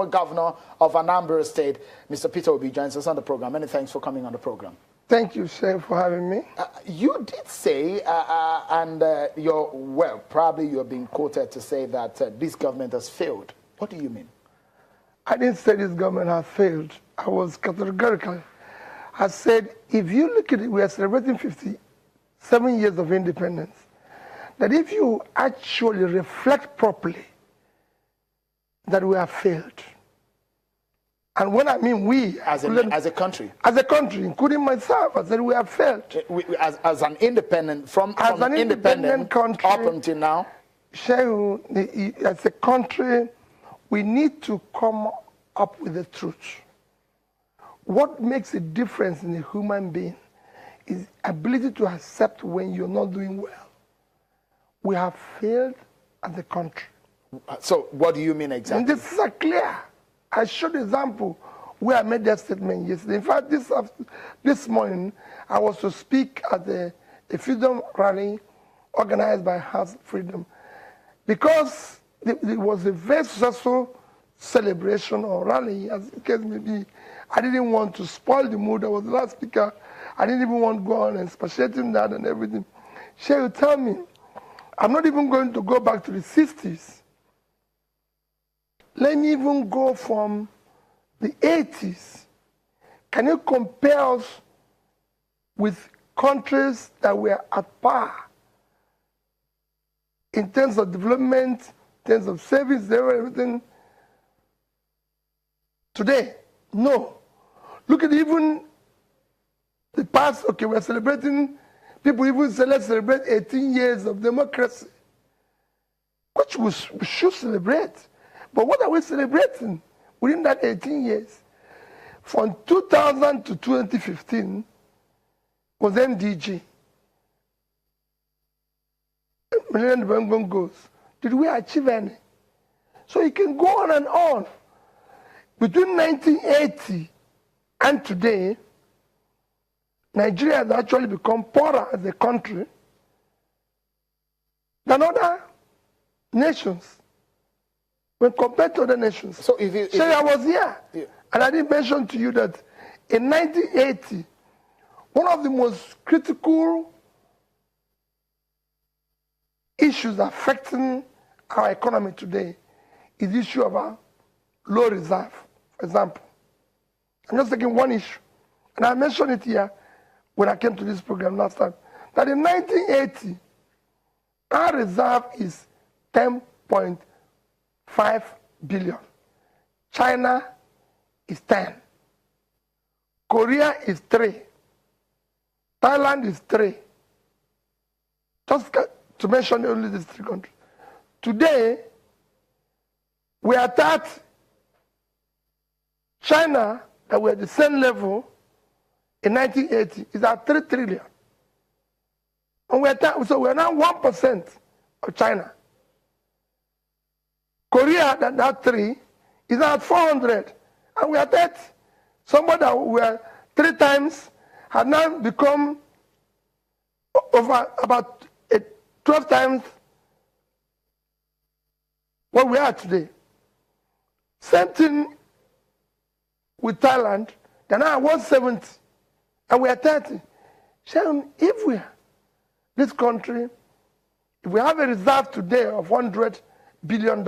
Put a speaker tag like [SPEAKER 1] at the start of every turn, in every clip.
[SPEAKER 1] former governor of Anambra State, Mr. Peter Obi, joins us on the program. Many thanks for coming on the program.
[SPEAKER 2] Thank you, sir, for having me.
[SPEAKER 1] You did say, probably you're being quoted to say that this government has failed. What do you mean?
[SPEAKER 2] I didn't say this government has failed. I was categorical. I said, if you look at it, we are celebrating 57 years of independence. That if you actually reflect properly, that we have failed. And when I mean we,
[SPEAKER 1] as a country,
[SPEAKER 2] including myself, I said we have failed.
[SPEAKER 1] As an independent, from an independent country up until now,
[SPEAKER 2] as a country, we need to come up with the truth. What makes a difference in a human being is ability to accept when you're not doing well. We have failed as a country.
[SPEAKER 1] So what do you mean exactly?
[SPEAKER 2] And this is clear. I showed an example where I made that statement yesterday. In fact, this morning, I was to speak at a freedom rally organized by House Freedom. Because it was a very successful celebration or rally, as the case may be. I didn't want to spoil the mood. I was the last speaker. I didn't even want to go on and expatiating that and everything. She would tell me, I'm not even going to go back to the 60s. Let me even go from the 80s. Can you compare us with countries that were at par in terms of development, in terms of service, everything? Today, no. Look at even the past, okay, we're celebrating, people even say, let's celebrate 18 years of democracy, which we should celebrate. But what are we celebrating within that 18 years? From 2000 to 2015 was MDG. Millennium Development Goals. Did we achieve any? So you can go on and on. Between 1980 and today, Nigeria has actually become poorer as a country than other nations when compared to other nations. So I was here, and I did mention to you that in 1980, one of the most critical issues affecting our economy today is the issue of our low reserve, for example. I'm just taking one issue, and I mentioned it here when I came to this program last time, that in 1980, our reserve is 10.5 billion. China is 10. Korea is 3. Thailand is 3. Just to mention only these 3 countries. Today, we are at China, that we're at the same level in 1980, is at 3 trillion. And so we're now 1% of China. Korea, that 3, is at 400. And we are at somebody that were 3 times, had now become over about 12 times what we are today. Same thing with Thailand. They're now at 170, and we are 30. So if this country, if we have a reserve today of $100 billion,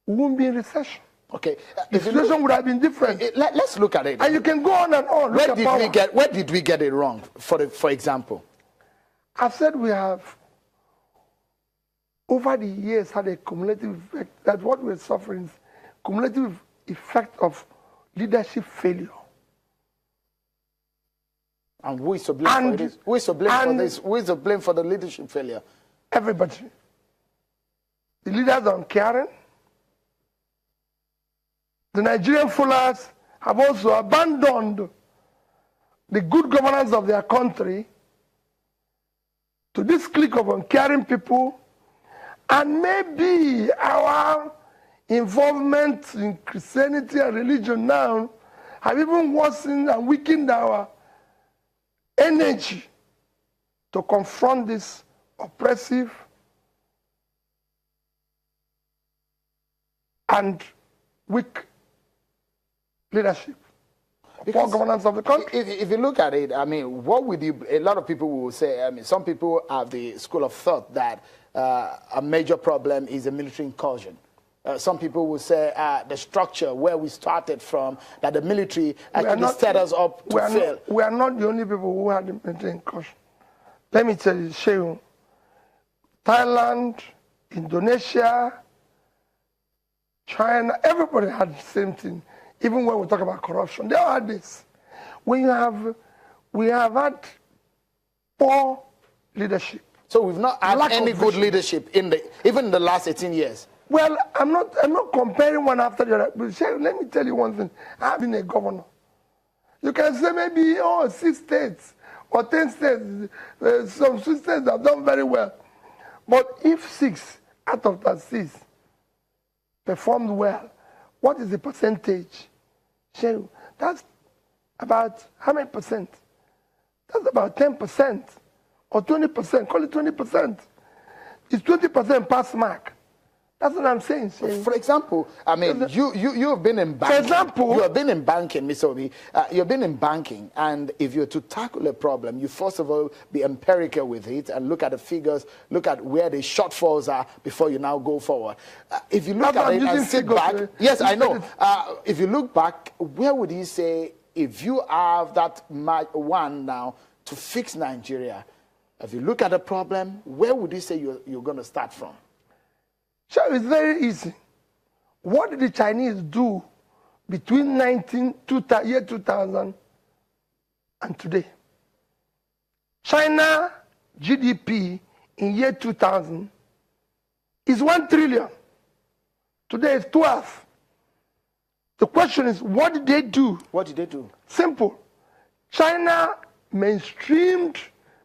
[SPEAKER 2] we won't be in recession.
[SPEAKER 1] Okay.
[SPEAKER 2] The situation would have been different.
[SPEAKER 1] Let's look at it.
[SPEAKER 2] And you can go on and on.
[SPEAKER 1] Where did we get it wrong, for example?
[SPEAKER 2] I've said we have, over the years, had a cumulative effect. That what we're suffering is cumulative effect of leadership failure.
[SPEAKER 1] And who is to blame for this? Who is to blame for this? Who is to blame for the leadership failure?
[SPEAKER 2] Everybody. The leaders are uncaring. The Nigerian foolers have also abandoned the good governance of their country to this clique of uncaring people, and maybe our involvement in Christianity and religion now have even worsened and weakened our energy to confront this oppressive and weak leadership, poor governance of the country.
[SPEAKER 1] If you look at it, I mean, what would you, a lot of people will say, I mean, some people have the school of thought that a major problem is a military incursion. Some people will say the structure where we started from, that the military actually set us up to fail.
[SPEAKER 2] We are not the only people who had the military incursion. Let me tell you, Shehu, Thailand, Indonesia, China, everybody had the same thing. Even when we talk about corruption, they all had this. We have had poor leadership.
[SPEAKER 1] So we've not had any good leadership even in the last 18 years.
[SPEAKER 2] Well, I'm not comparing one after the other. But let me tell you one thing. I've been a governor. You can say maybe 6 states or 10 states. Some 6 states have done very well. But if 6 out of that 6 performed well, what is the percentage? That's about how many percent? That's about 10% or 20%. Call it 20%. It's 20% pass mark. That's what I'm saying.
[SPEAKER 1] For example, I mean, you have been in banking.
[SPEAKER 2] For example,
[SPEAKER 1] you have been in banking, Mr. Obi. You've been in banking, and if you're to tackle a problem, you first of all be empirical with it and look at the figures, look at where the shortfalls are before you now go forward. If you look at it and sit back, yes, I know. If you look back, where would you say, if you have that one now to fix Nigeria, if you look at the problem, where would you say you're going to start from?
[SPEAKER 2] Sure, it's very easy. What did the Chinese do between year 2000 and today? China GDP in year 2000 is 1 trillion. Today it's 12. The question is, what did they do?
[SPEAKER 1] What did they do?
[SPEAKER 2] Simple. China mainstreamed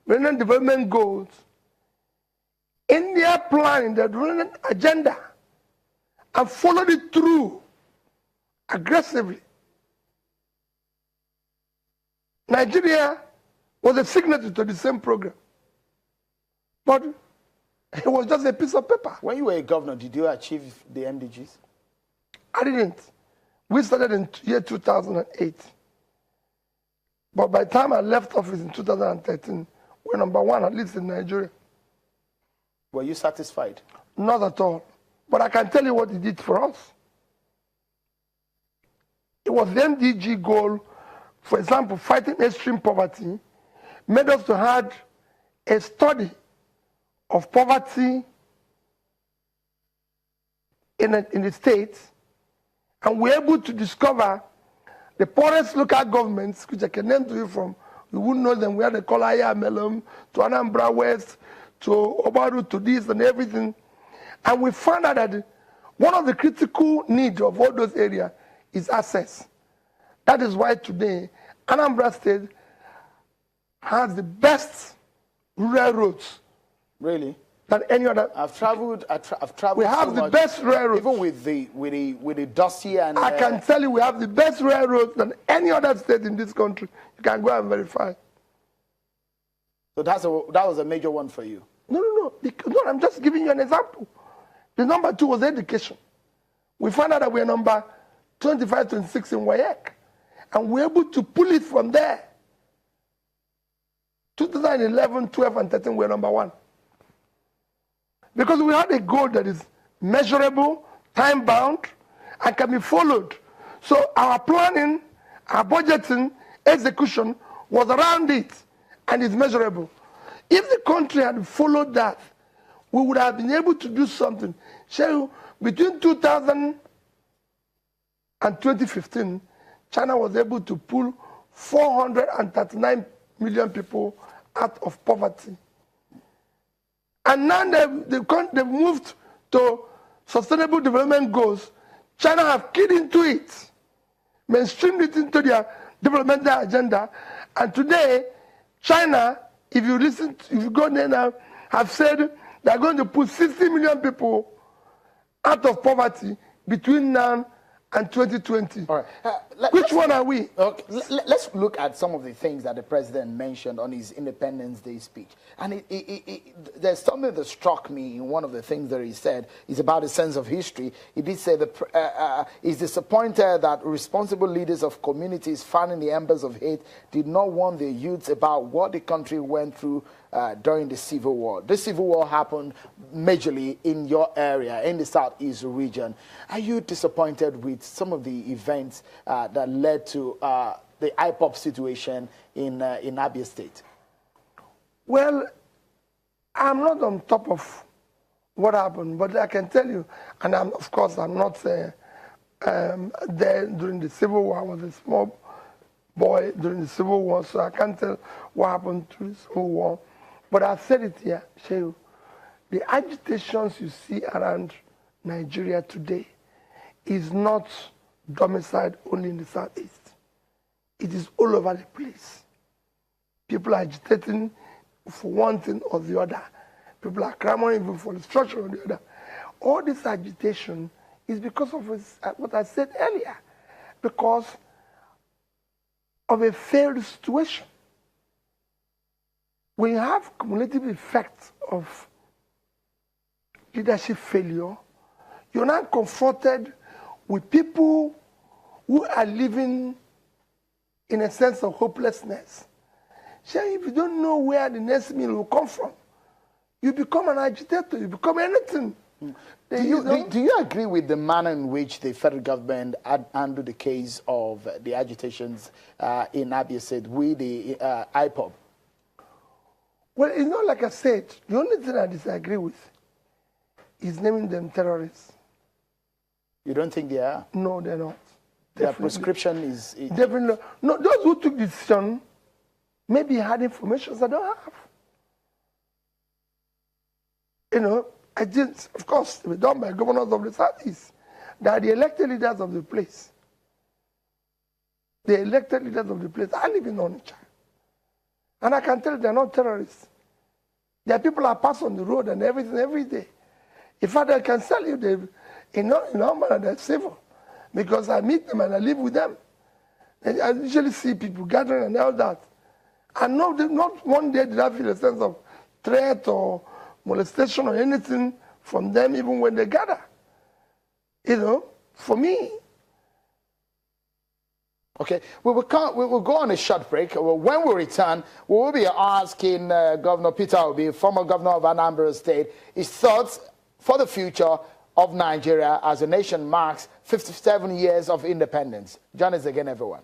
[SPEAKER 2] Millennium Development Goals in their plan, in their development agenda, and followed it through aggressively. Nigeria was a signatory to the same program, but it was just a piece of paper.
[SPEAKER 1] When you were a governor, did you achieve the MDGs?
[SPEAKER 2] I didn't. We started in year 2008. But by the time I left office in 2013, we're #1, at least in Nigeria.
[SPEAKER 1] Were you satisfied?
[SPEAKER 2] Not at all. But I can tell you what it did for us. It was the MDG goal, for example, fighting extreme poverty, made us to have a study of poverty in the States, and we're able to discover the poorest local governments, which I can name to you from, you wouldn't know them, where they call Aya Melum, to Anambra West, to Obaru, to this and everything. And we found out that one of the critical needs of all those areas is access. That is why today, Anambra State has the best rural roads.
[SPEAKER 1] Really?
[SPEAKER 2] Than any other.
[SPEAKER 1] I've traveled.
[SPEAKER 2] We have
[SPEAKER 1] so
[SPEAKER 2] the
[SPEAKER 1] much,
[SPEAKER 2] best railroads.
[SPEAKER 1] even with the dusty and.
[SPEAKER 2] I can tell you, we have the best railroads than any other state in this country. You can go and verify.
[SPEAKER 1] So that was a major one for you.
[SPEAKER 2] No, I'm just giving you an example. The number 2 was education. We found out that we're number 25, 26 in WAEC. And we're able to pull it from there. 2011, 12, and 13, we're #1. Because we had a goal that is measurable, time-bound, and can be followed. So our planning, our budgeting, execution was around it, and it's measurable. If the country had followed that, we would have been able to do something. So between 2000 and 2015, China was able to pull 439 million people out of poverty. And now they've moved to sustainable development goals. China have keyed into it, mainstreamed it into their developmental agenda. And today, China, if you go there now, have said they're going to put 60 million people out of poverty between now and 2020.
[SPEAKER 1] All right.
[SPEAKER 2] Which one are we?
[SPEAKER 1] Okay, let's look at some of the things that the president mentioned on his Independence Day speech. And there's something that struck me in one of the things that he said is about a sense of history. He did say he's disappointed that responsible leaders of communities fanning the embers of hate did not warn their youths about what the country went through during the Civil War. The Civil War happened majorly in your area, in the Southeast region. Are you disappointed with some of the events that led to the IPOP situation in Abia State?
[SPEAKER 2] Well, I'm not on top of what happened, but I can tell you, and of course I'm not there during the Civil War. I was a small boy during the Civil War, so I can't tell what happened to the Civil War. But I've said it here, Shehu, the agitations you see around Nigeria today is not domiciled only in the Southeast. It is all over the place. People are agitating for one thing or the other. People are clamoring even for the structure of the other. All this agitation is because of what I said earlier, because of a failed situation. When you have cumulative effects of leadership failure, you're now confronted with people who are living in a sense of hopelessness. So if you don't know where the next meal will come from, you become an agitator, you become anything.
[SPEAKER 1] Do you agree with the manner in which the federal government handled the case of the agitations in Abia State with the IPOB?
[SPEAKER 2] Well, it's not like I said. The only thing I disagree with is naming them terrorists.
[SPEAKER 1] You don't think they are?
[SPEAKER 2] No, they're not.
[SPEAKER 1] Their prescription is...
[SPEAKER 2] Definitely. No, those who took the decision maybe had information I don't have. You know, I didn't, of course, they were done by governors of the Southeast. They are the elected leaders of the place. The elected leaders of the place. I live in Onitsha. And I can tell you they're not terrorists. There are people that pass on the road and everything every day. In fact, I can tell you in our manner they're civil. Because I meet them and I live with them. And I usually see people gathering and all that. And not one day did I feel a sense of threat or molestation or anything from them, even when they gather. You know, for me.
[SPEAKER 1] Okay, we will go on a short break. When we return, we will be asking Governor Peter Obi, former governor of Anambra State, his thoughts for the future of Nigeria as the nation marks 57 years of independence. Join us again, everyone.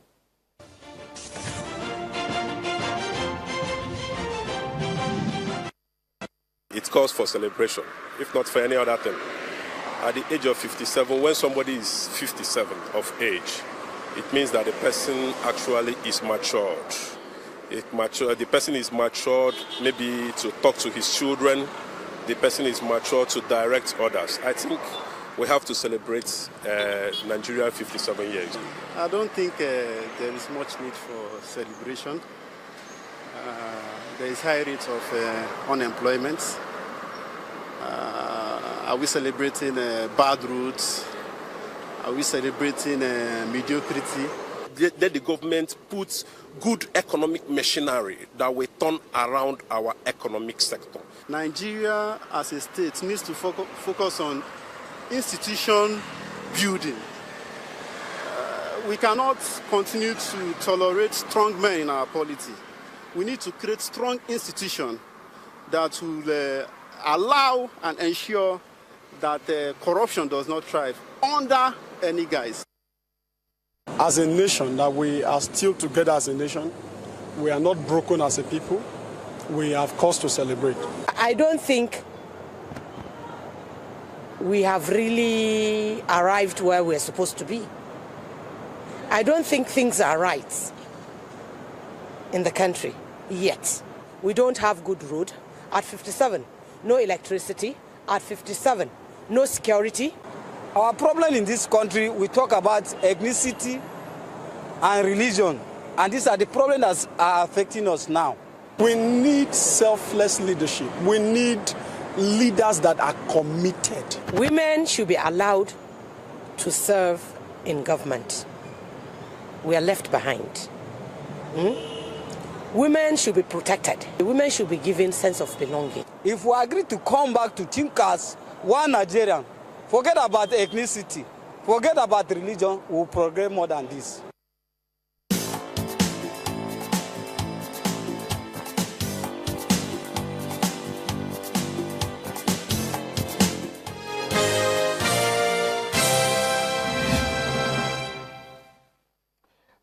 [SPEAKER 3] It calls for celebration, if not for any other thing. At the age of 57, when somebody is 57 of age, it means that the person actually is matured. The person is matured maybe to talk to his children. The person is matured to direct others. I think we have to celebrate Nigeria 57 years.
[SPEAKER 4] I don't think there is much need for celebration. There is high rate of unemployment. Are we celebrating bad roads? Are we celebrating mediocrity?
[SPEAKER 3] Let the government put good economic machinery that will turn around our economic sector.
[SPEAKER 4] Nigeria as a state needs to focus on institution building. We cannot continue to tolerate strong men in our polity. We need to create strong institutions that will allow and ensure that corruption does not thrive under any guise.
[SPEAKER 5] As a nation, that we are still together as a nation, we are not broken as a people, we have cause to celebrate.
[SPEAKER 6] I don't think we have really arrived where we're supposed to be. I don't think things are right in the country yet. We don't have good road at 57, no electricity at 57, no security.
[SPEAKER 7] Our problem in this country, we talk about ethnicity and religion, and these are the problems that are affecting us now.
[SPEAKER 5] We need selfless leadership. We need leaders that are committed.
[SPEAKER 6] Women should be allowed to serve in government, we are left behind. Women should be protected. Women should be given sense of belonging.
[SPEAKER 7] If we agree to come back to think as one Nigerian, forget about ethnicity, forget about religion, we'll progress more than this.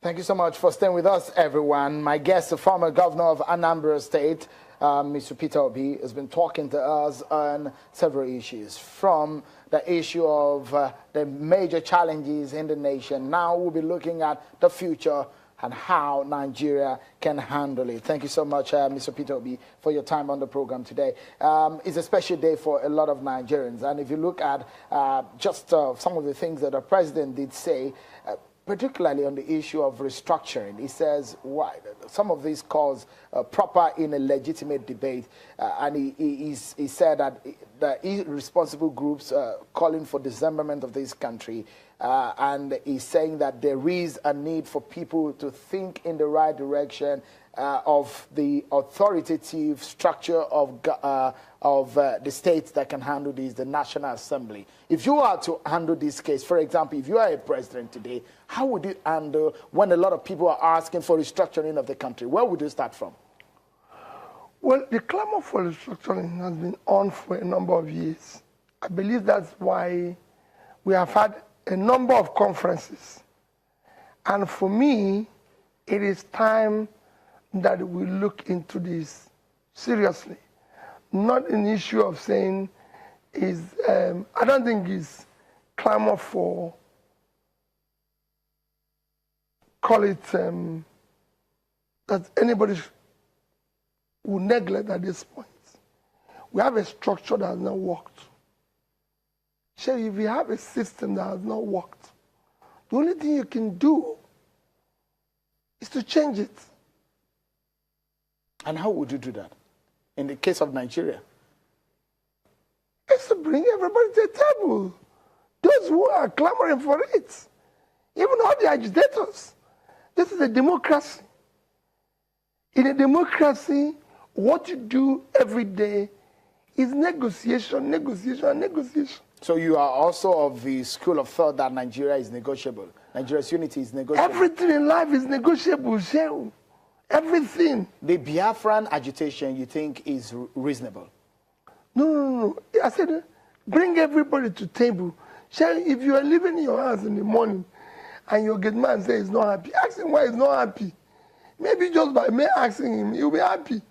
[SPEAKER 1] Thank you so much for staying with us, everyone. My guest, the former governor of Anambra State, Mr. Peter Obi, has been talking to us on several issues, from the issue of the major challenges in the nation. Now we'll be looking at the future and how Nigeria can handle it. Thank you so much, Mr. Peter Obi, for your time on the program today. It's a special day for a lot of Nigerians. And if you look at just some of the things that the president did say, particularly on the issue of restructuring, he says why some of these cause proper in a legitimate debate, and he said that the irresponsible groups calling for dismemberment of this country, and he's saying that there is a need for people to think in the right direction of the authoritative structure of the states that can handle this, the National Assembly. If you are to handle this case, for example, if you are a president today, how would you handle when a lot of people are asking for restructuring of the country? Where would you start from?
[SPEAKER 2] Well, the clamor for restructuring has been on for a number of years. I believe that's why we have had a number of conferences. And for me, it is time that we look into this seriously. Not an issue of saying I don't think it's clamor for, call it, that anybody will neglect at this point. We have a structure that has not worked. So if you have a system that has not worked, the only thing you can do is to change it.
[SPEAKER 1] And how would you do that in the case of Nigeria?
[SPEAKER 2] It's to bring everybody to the table. Those who are clamoring for it, even all the agitators. This is a democracy. In a democracy, what you do every day is negotiation, negotiation, and negotiation.
[SPEAKER 1] So you are also of the school of thought that Nigeria is negotiable. Nigeria's unity is negotiable.
[SPEAKER 2] Everything in life is negotiable, Shehu. Everything.
[SPEAKER 1] The Biafran agitation, you think, is reasonable?
[SPEAKER 2] No. I said, bring everybody to table. Shehu, if you are leaving your house in the morning and your gate man says he's not happy, ask him why he's not happy. Maybe just by me asking him, he'll be happy.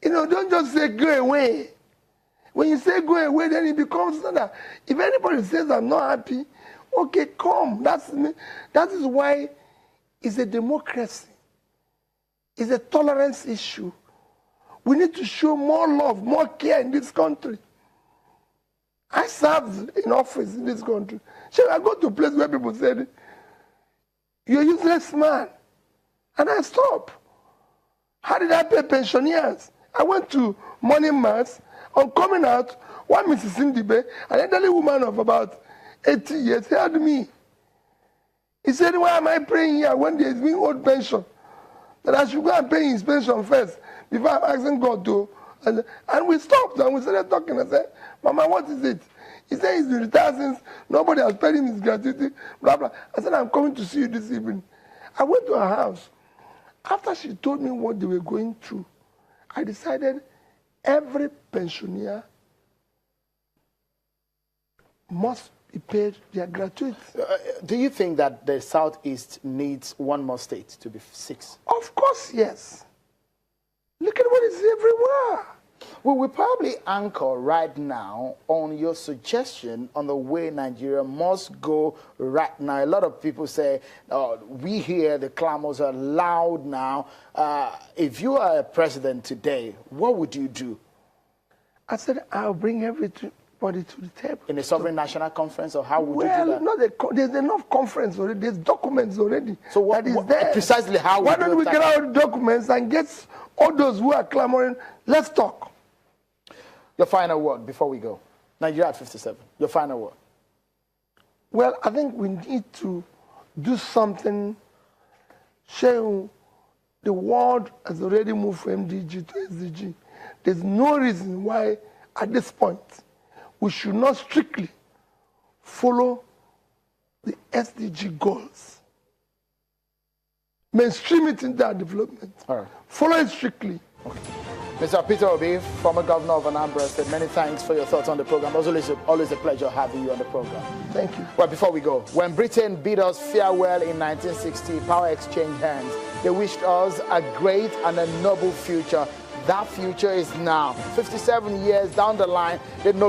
[SPEAKER 2] Don't just say go away. When you say go away, then it becomes that. If anybody says I'm not happy, okay, come. That is why it's a democracy. It's a tolerance issue. We need to show more love, more care in this country. I served in office in this country. So I go to a place where people said, you're a useless man. And I stopped. How did I pay pensioners? I went to morning mass. On coming out, one Mrs. Sindibe, an elderly woman of about 80 years, heard me. He said, why am I praying here when there is being old pension? That I should go and pay his pension first before I'm asking God to. And we stopped and we started talking. I said, Mama, what is it? He said he's been retired since nobody has paid him his gratuity, blah, blah. I said, I'm coming to see you this evening. I went to her house. After she told me what they were going through, I decided every pensioner must be paid their gratuity.
[SPEAKER 1] Do you think that the Southeast needs one more state to be 6?
[SPEAKER 2] Of course, yes. Look at what is everywhere.
[SPEAKER 1] We will probably anchor right now on your suggestion on the way Nigeria must go right now. A lot of people say, we hear the clamors are loud now. If you are a president today, what would you do?
[SPEAKER 2] I said, I'll bring everybody to the table.
[SPEAKER 1] In a sovereign national conference, or how would you do that?
[SPEAKER 2] There's enough conference already. There's documents already.
[SPEAKER 1] So what is there? Precisely how?
[SPEAKER 2] Why don't we get out the documents and get all those who are clamoring? Let's talk.
[SPEAKER 1] Your final word before we go. Nigeria at 57. Your final word.
[SPEAKER 2] Well, I think we need to do something showing the world has already moved from MDG to SDG. There's no reason why, at this point, we should not strictly follow the SDG goals. Mainstream it into our development.
[SPEAKER 1] All right.
[SPEAKER 2] Follow it strictly.
[SPEAKER 1] Okay. Mr. Peter Obi, former governor of Anambra State, many thanks for your thoughts on the program. It was always a pleasure having you on the program.
[SPEAKER 2] Thank you.
[SPEAKER 1] Well, before we go, when Britain bid us farewell in 1960, power exchanged hands. They wished us a great and a noble future. That future is now. 57 years down the line, they know